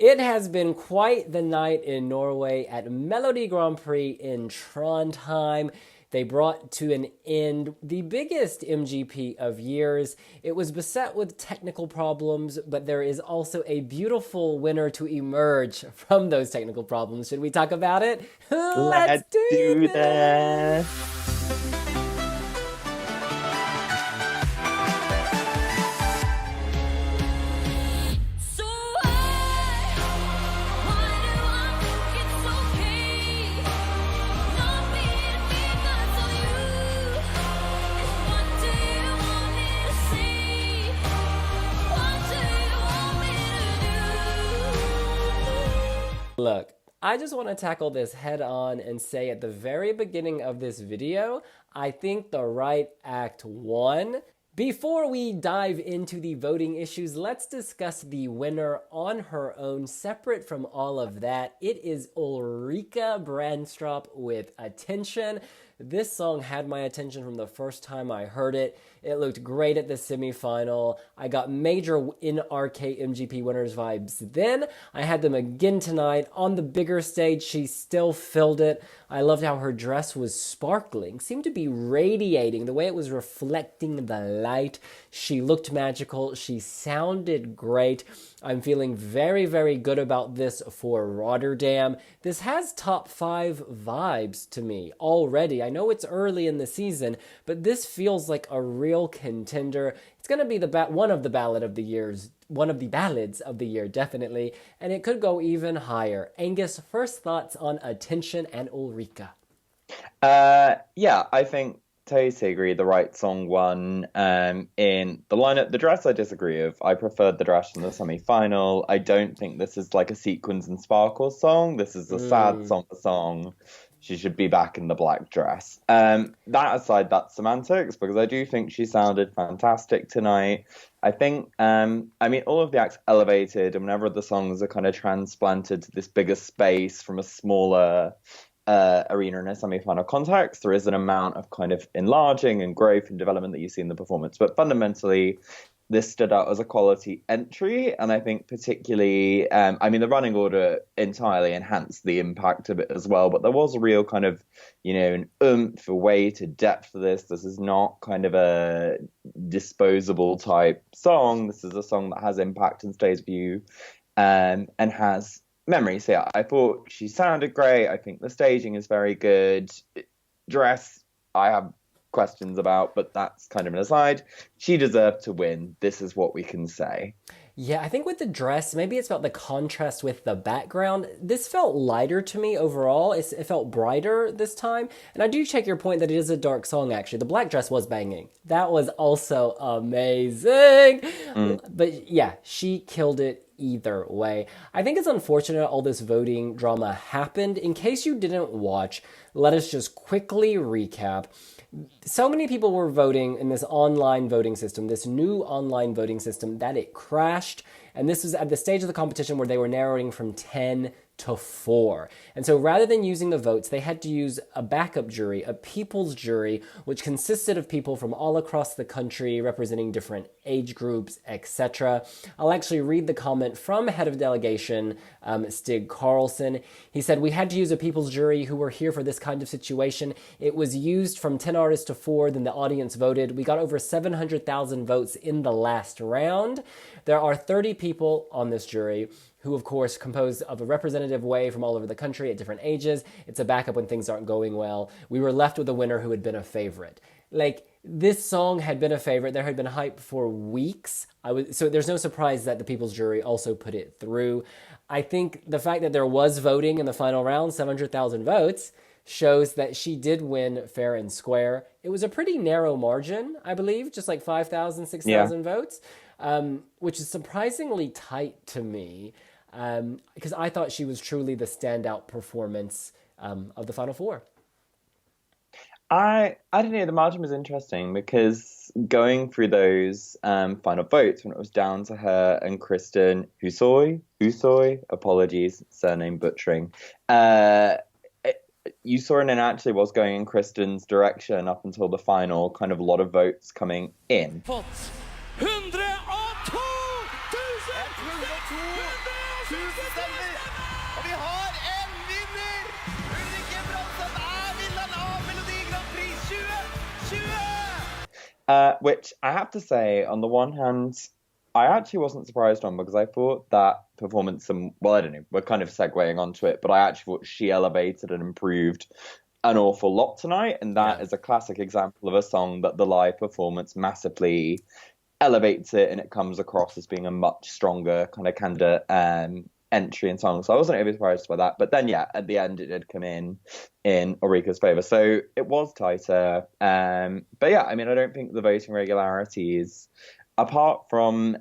It has been quite the night in Norway at Melodi Grand Prix in Trondheim. They brought to an end the biggest MGP of years. It was beset with technical problems, but there is also a beautiful winner to emerge from those technical problems. Should we talk about it? Let's do this! Look, I just want to tackle this head on and say at the very beginning of this video, I think the right act won. Before we dive into the voting issues, let's discuss the winner on her own, separate from all of that. It is Ulrikke Brandstorp with Attention. This song had my attention from the first time I heard it. It looked great at the semifinal. I got major NRK MGP winners vibes then. I had them again tonight. On the bigger stage, she still filled it. I loved how her dress was sparkling, seemed to be radiating, the way it was reflecting the light. She looked magical. She sounded great. I'm feeling very, very good about this for Rotterdam. This has top 5 vibes to me already. I know it's early in the season, but this feels like a real contender. It's going to be one of the ballads of the year, definitely, and it could go even higher. Angus, first thoughts on Attention and Ulrikke? Yeah, I think totally agree. The right song won. In the lineup, the dress I disagree with. I preferred the dress in the semi-final. I don't think this is like a sequins and sparkles song. This is a sad song. She should be back in the black dress. That aside, that's semantics, because I do think she sounded fantastic tonight. I think, all of the acts elevated, and whenever the songs are kind of transplanted to this bigger space from a smaller arena in a semi-final context, there is an amount of kind of enlarging and growth and development that you see in the performance. But fundamentally, this stood out as a quality entry, and I think particularly, the running order entirely enhanced the impact of it as well, but there was a real kind of, an oomph, a weight, a depth to this. This is not kind of a disposable type song. This is a song that has impact and stays with you, and has memory. So yeah, I thought she sounded great. I think the staging is very good. Dress, I have questions about, but that's kind of an aside. She deserved to win. This is what we can say. Yeah, I think with the dress, maybe it's about the contrast with the background. This felt lighter to me overall. It felt brighter this time. And I do take your point that it is a dark song, actually. The black dress was banging. That was also amazing. But yeah, she killed it either way. I think it's unfortunate all this voting drama happened. In case you didn't watch, let us just quickly recap. So many people were voting in this online voting system, this new online voting system, that it crashed. And this was at the stage of the competition where they were narrowing from 10 to 4. And so rather than using the votes, they had to use a backup jury, a people's jury, which consisted of people from all across the country representing different age groups, etc. I'll actually read the comment from head of delegation, Stig Carlson. He said, "We had to use a people's jury who were here for this kind of situation. It was used from 10 artists to 4, then the audience voted. We got over 700,000 votes in the last round. There are 30 people on this jury, who, of course, composed of a representative way from all over the country at different ages. It's a backup when things aren't going well. We were left with a winner who had been a favorite." Like, this song had been a favorite. There had been hype for weeks. So there's no surprise that the People's Jury also put it through. I think the fact that there was voting in the final round, 700,000 votes, shows that she did win fair and square. It was a pretty narrow margin, I believe, just like 5,000, 6,000 votes, which is surprisingly tight to me. Because I thought she was truly the standout performance of the Final Four. I don't know, the margin was interesting because going through those final votes, when it was down to her and Kristin Husoy, apologies, surname butchering, you saw it actually was going in Kristin's direction up until the final, kind of a lot of votes coming in. 1000 stemmer. Og vi har en vinner! Ulrikke Brandstorp vinneren av Melodi Grand Prix 2020! Which I have to say, on the one hand, I actually wasn't surprised on, because I thought that performance, and well, I don't know, we're kind of segueing onto it, but I actually thought she elevated and improved an awful lot tonight, and that is a classic example of a song that the live performance massively elevates it, and it comes across as being a much stronger kind of candidate entry and song. So I wasn't overly surprised by that. But then, yeah, at the end, it did come in Ulrikke's favour. So it was tighter. But yeah, I mean, I don't think the voting regularities, apart from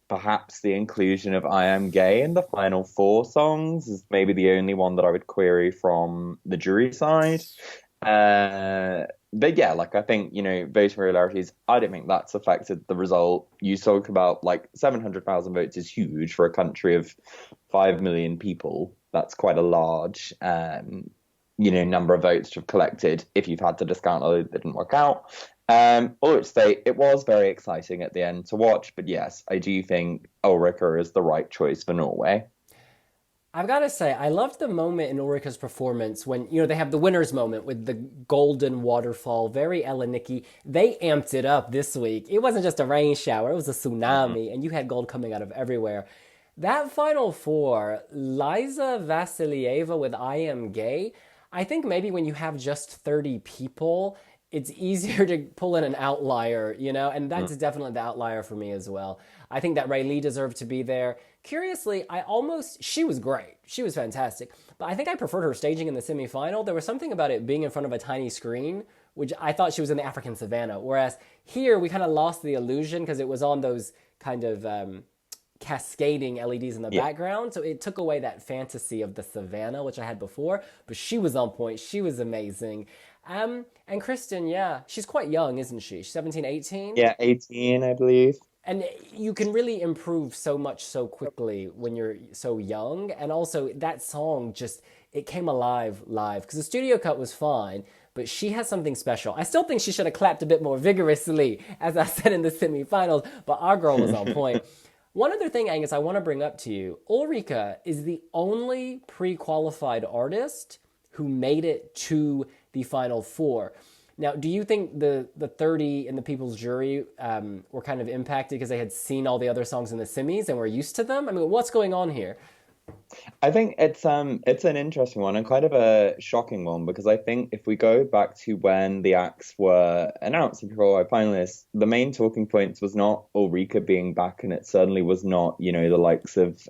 perhaps the inclusion of I Am Gay in the final 4 songs, is maybe the only one that I would query from the jury side. But yeah, like, I think, you know, voting regularities, I don't think that's affected the result. You talk about, like, 700,000 votes is huge for a country of 5 million people. That's quite a large, you know, number of votes to have collected if you've had to discount although it didn't work out. All to say, it was very exciting at the end to watch. But yes, I do think Ulrikke is the right choice for Norway. I've got to say, I loved the moment in Ulrikke's performance when, you know, they have the winner's moment with the golden waterfall, very Ella Nikki. They amped it up this week. It wasn't just a rain shower, it was a tsunami, and you had gold coming out of everywhere. That final 4, Liza Vassilieva with I Am Gay, I think maybe when you have just 30 people, it's easier to pull in an outlier, you know, and that's definitely the outlier for me as well. I think that Ray Lee deserved to be there. Curiously, she was great. She was fantastic. But I think I preferred her staging in the semifinal. There was something about it being in front of a tiny screen, which I thought she was in the African savannah. Whereas here, we kind of lost the illusion because it was on those kind of cascading LEDs in the background. So it took away that fantasy of the savannah, which I had before. But she was on point. She was amazing. And Kristin, yeah, she's quite young, isn't she? She's 17, 18? Yeah, 18, I believe. And you can really improve so much so quickly when you're so young. And also, that song just, it came alive live. Because the studio cut was fine, but she has something special. I still think she should have clapped a bit more vigorously, as I said in the semifinals, but our girl was on point. One other thing, Angus, I want to bring up to you. Ulrikke is the only pre-qualified artist who made it to the final 4. Now, do you think the 30 in the People's Jury were kind of impacted because they had seen all the other songs in the semis and were used to them? I mean, what's going on here? I think it's an interesting one and kind of a shocking one, because I think if we go back to when the acts were announced and people were finalists, the main talking points was not Ulrikke being back, and it certainly was not, you know, the likes of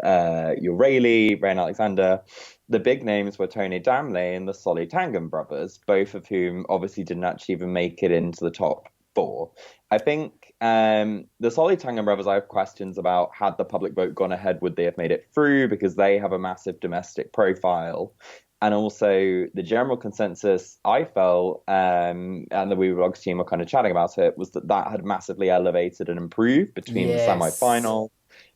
your Rayleigh, Rain Alexander. The big names were Tony Damley and the Solly Tangen brothers, both of whom obviously didn't actually even make it into the top 4. I think the Solly Tangen brothers, I have questions about, had the public vote gone ahead, would they have made it through, because they have a massive domestic profile. And also the general consensus I felt, and the wiwibloggs team were kind of chatting about it, was that had massively elevated and improved between the semi-final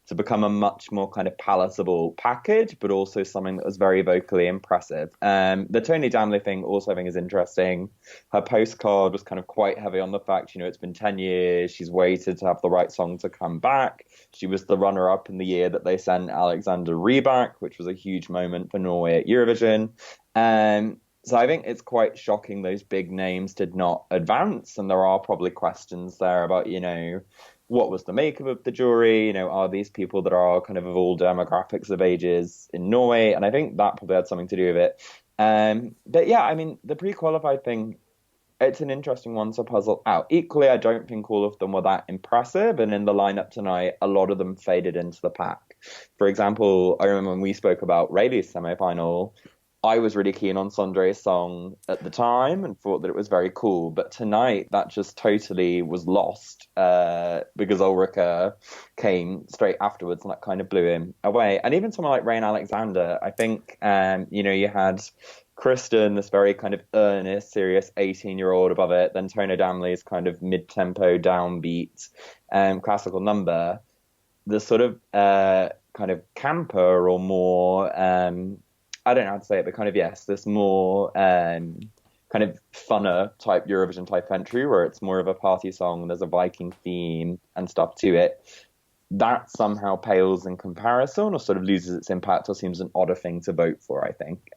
to become a much more kind of palatable package, but also something that was very vocally impressive. The Tony Damley thing also I think is interesting. Her postcard was kind of quite heavy on the fact, you know, it's been 10 years, she's waited to have the right song to come back. She was the runner-up in the year that they sent Alexander Rybak, which was a huge moment for Norway at Eurovision. So I think it's quite shocking those big names did not advance, and there are probably questions there about, you know, what was the makeup of the jury? You know, are these people that are kind of all demographics of ages in Norway? And I think that probably had something to do with it. But yeah, I mean, the pre-qualified thing, it's an interesting one to puzzle out. Equally, I don't think all of them were that impressive. And in the lineup tonight, a lot of them faded into the pack. For example, I remember when we spoke about Rayleigh's semi-final, I was really keen on Sondre's song at the time and thought that it was very cool. But tonight, that just totally was lost because Ulrikke came straight afterwards, and that kind of blew him away. And even someone like Rain Alexander, I think, you know, you had Kristin, this very kind of earnest, serious 18-year-old above it. Then Tony Damley's kind of mid-tempo, downbeat, classical number. The sort of kind of camper or more... I don't know how to say it, but kind of, yes, this more kind of funner type Eurovision type entry where it's more of a party song and there's a Viking theme and stuff to it. that somehow pales in comparison or sort of loses its impact or seems an odder thing to vote for, I think.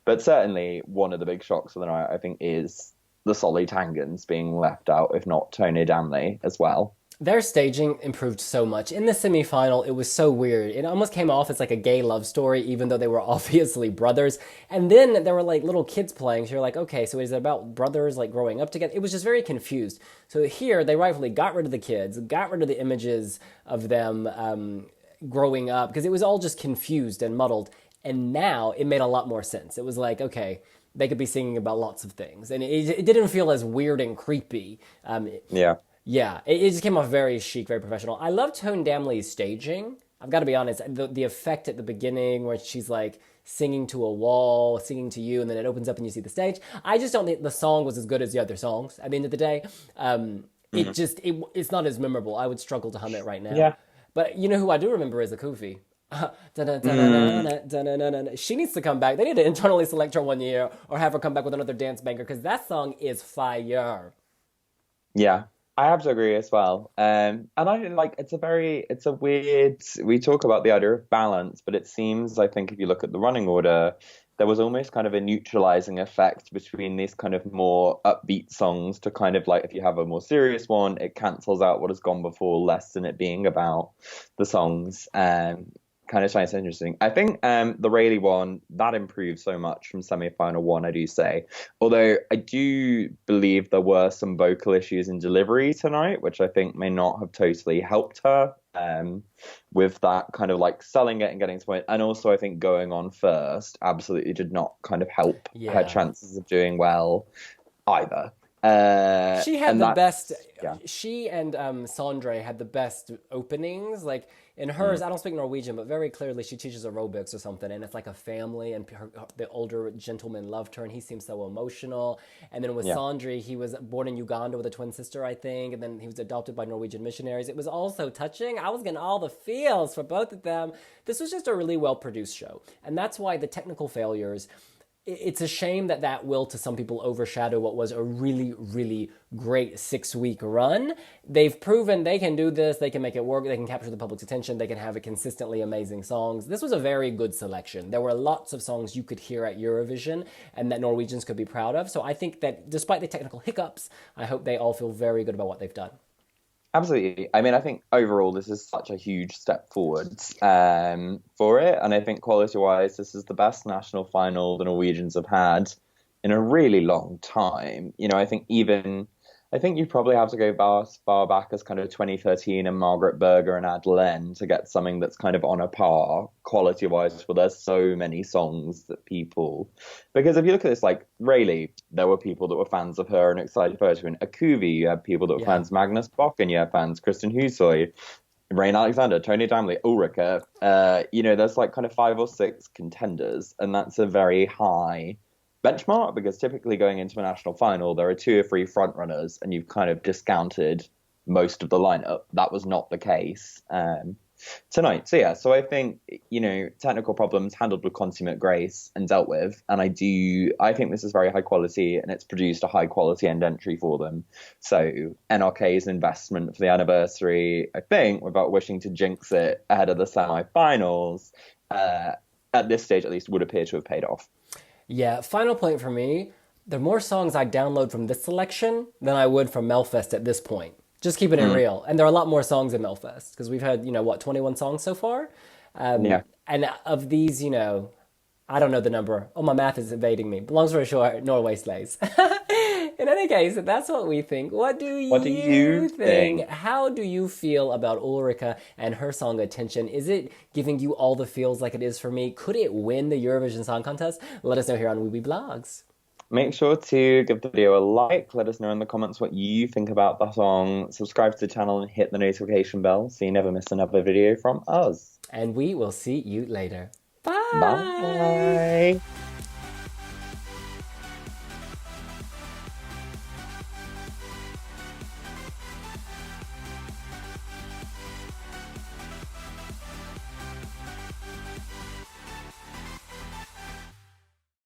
But certainly one of the big shocks of the night, I think, is the Solly Tangans being left out, if not Tony Damley as well. Their staging improved so much. In the semifinal, it was so weird. It almost came off as like a gay love story, even though they were obviously brothers. And then there were like little kids playing, so you're like, okay, so is it about brothers like growing up together? It was just very confused. So here, they rightfully got rid of the kids, got rid of the images of them growing up, because it was all just confused and muddled. And now it made a lot more sense. It was like, okay, they could be singing about lots of things. And it didn't feel as weird and creepy. Yeah. Yeah, it just came off very chic, very professional. I love Tone Damley's staging. I've got to be honest, the effect at the beginning where she's like singing to a wall, singing to you, and then it opens up and you see the stage. I just don't think the song was as good as the other songs at the end of the day. It's not as memorable. I would struggle to hum it right now. Yeah. But you know who I do remember is Akufi. She needs to come back. They need to internally select her one year or have her come back with another dance banger, because that song is fire. Yeah. I have to agree as well. And I like, it's a weird, we talk about the idea of balance, but it seems, I think if you look at the running order, there was almost kind of a neutralizing effect between these kind of more upbeat songs to kind of like, if you have a more serious one, it cancels out what has gone before, less than it being about the songs. Kind of finds it interesting. I think the Rayleigh one, that improved so much from semi-final one, I do say. Although I do believe there were some vocal issues in delivery tonight, which I think may not have totally helped her with that kind of like selling it and getting to point. And also I think going on first absolutely did not kind of help her chances of doing well either. She had the best. Yeah. She and Sondre had the best openings. Like in hers, I don't speak Norwegian, but very clearly she teaches aerobics or something, and it's like a family. And the older gentleman loved her, and he seems so emotional. And then with Sondre, he was born in Uganda with a twin sister, I think, and then he was adopted by Norwegian missionaries. It was all so touching. I was getting all the feels for both of them. This was just a really well produced show, and that's why the technical failures. It's a shame that will, to some people, overshadow what was a really, really great 6-week run. They've proven they can do this. They can make it work. They can capture the public's attention. They can have consistently amazing songs. This was a very good selection. There were lots of songs you could hear at Eurovision and that Norwegians could be proud of. So I think that despite the technical hiccups, I hope they all feel very good about what they've done. Absolutely. I mean, I think overall this is such a huge step forwards for it. And I think quality-wise, this is the best national final the Norwegians have had in a really long time. You know, I think you probably have to go as far back as kind of 2013 and Margaret Berger and Adelaine to get something that's kind of on a par quality-wise, where there's so many songs that people... Because if you look at this, like, Rayleigh, there were people that were fans of her and excited for her to win. Akuvi, you had people that were fans of Magnus Bock, and you had fans Kristin Husoy, Rain Alexander, Tony Damley, Ulrikke. There's like kind of 5 or 6 contenders, and that's a very high benchmark, because typically going into a national final there are 2 or 3 front runners and you've kind of discounted most of the lineup. That was not the case tonight. So I think technical problems handled with consummate grace and dealt with, and I think this is very high quality and it's produced a high quality end entry for them. So NRK's investment for the anniversary, I think, without wishing to jinx it ahead of the semi-finals, at this stage at least, would appear to have paid off. Yeah, final point for me, there are more songs I download from this selection than I would from Melfest at this point. Just keeping it real. And there are a lot more songs in Melfest, because we've had, 21 songs so far? And of these, I don't know the number. Oh, my math is evading me. But long story short, Norway slays. In any case, that's what we think. What do you think? How do you feel about Ulrikke and her song Attention? Is it giving you all the feels like it is for me? Could it win the Eurovision Song Contest? Let us know here on wiwibloggs. Make sure to give the video a like. Let us know in the comments what you think about the song. Subscribe to the channel and hit the notification bell so you never miss another video from us. And we will see you later. Bye! Bye!